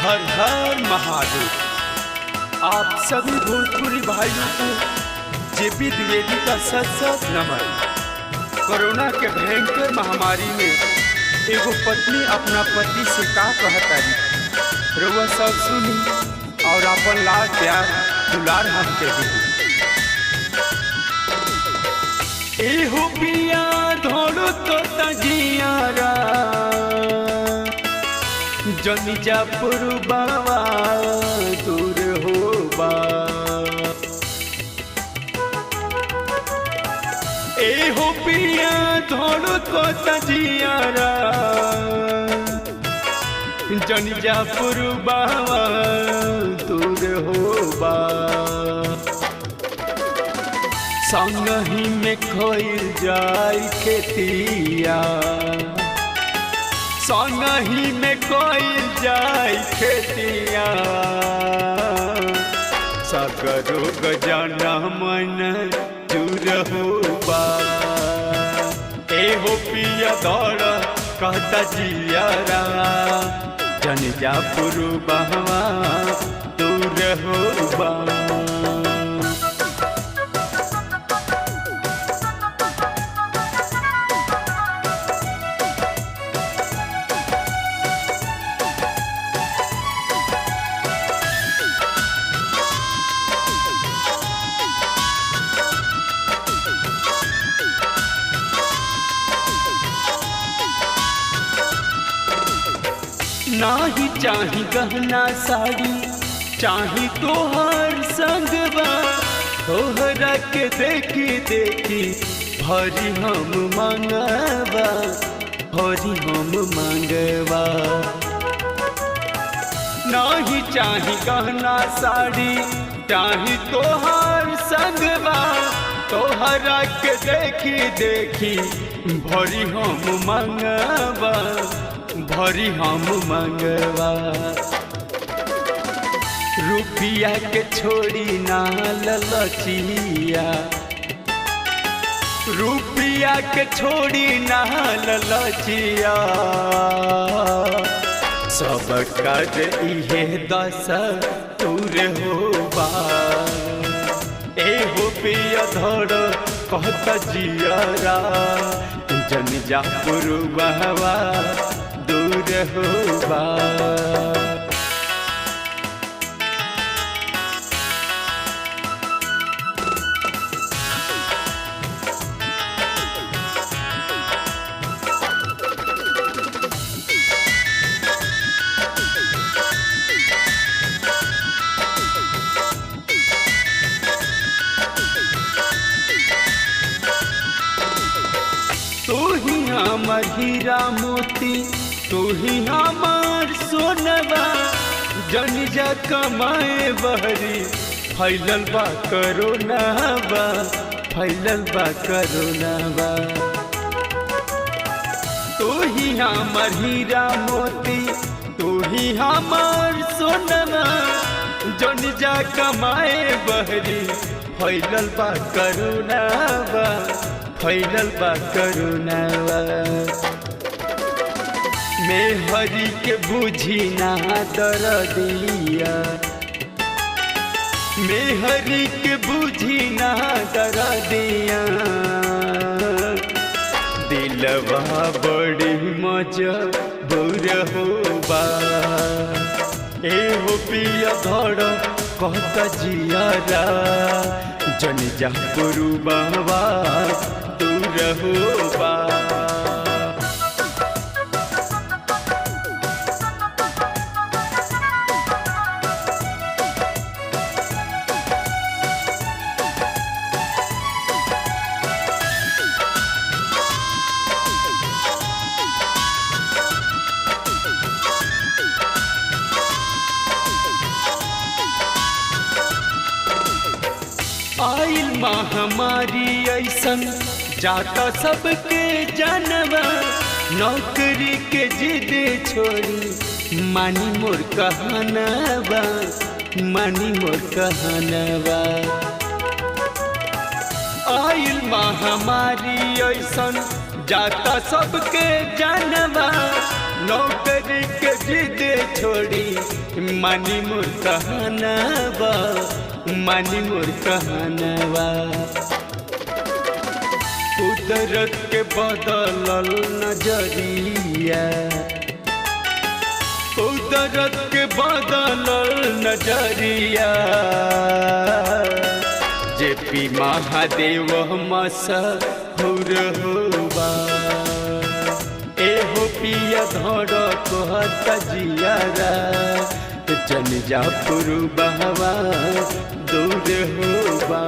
हर हर महादेव। आप सभी भोजपुरी भाइयों को जेपी द्विवेदी का सत सत नमन। कोरोना के भयंकर महामारी में एगो पत्नी अपना पति से का कहतारी, रउआ सब सुनी और अपन लाल प्यार दुलार हमके दी। एहो पिया धोड़ो तो तजियारा जनिजा पुरबावा दूर होबा। एहो पिया धोड़ो तो तजियारा जनिजा पुरबावा दूर होबा। संगही में खोइल जाई खेतिया, संगही में कोइल जाई खेतिया। सगरो गजाना मन चूर होबा। एहो पिया दौड़ कहता जियारा जनिजा पुरबावा दूर होबा। नाही चाही गहना साड़ी, चाही तोहर संगवा। तोहरा के देखी देखी भरी हम मंगवा, भरी हम मंगवा। नाही चाही गहना साड़ी, चाही तोहर संगवा। तोहरा के देखी देखी भरी हम मंगवा, भरी हम मंगवा। रुपिया के छोड़ी ना ललचिया, रुपिया के छोड़ी ना ललचिया। सब कर इहे दस तूर होबा। एहो पिया धड़ कहता जियारा जनिजा पुरबावा दूर होबा। तू ही हमर हीरा मोती, तू ही हमार सोनवा। जनिजा कमाए बहरी फैलल बा करोनावा, फैलल बा करोनावा। तू ही हमार हीरा मोती, तू ही हमार सोनवा। जनिजा कमाए बहरी फैलल बा करोनावा, फैलल बा करोनावा। मैं हरी के बुझी ना दरदिया, मैं हरी के बुझी ना दरदिया। दिलवा बड़ी मजबूर होबा। एहो पिया धड़ कहता जियारा जनिजा पुरबावा दूर होबा। आइल महामारी ऐसन जाता सबके जानवा। नौकरी के जिद छोड़ी मानी मोर कहनवा, मानी मोर कहनवा। आइल महामारी ऐसन जाता सबके जानवा। नौकरी के जिद छोड़ी मानी मोर कहनवा, मानी मोर कहनवा। कुदरत के बदलल नजरिया, कुदरत के बदलल नजरिया। जेपी महादेव मशहूर होबा, एहो पिया धर कहत जियारा। जन जा पुरु बहवा दूर होबा।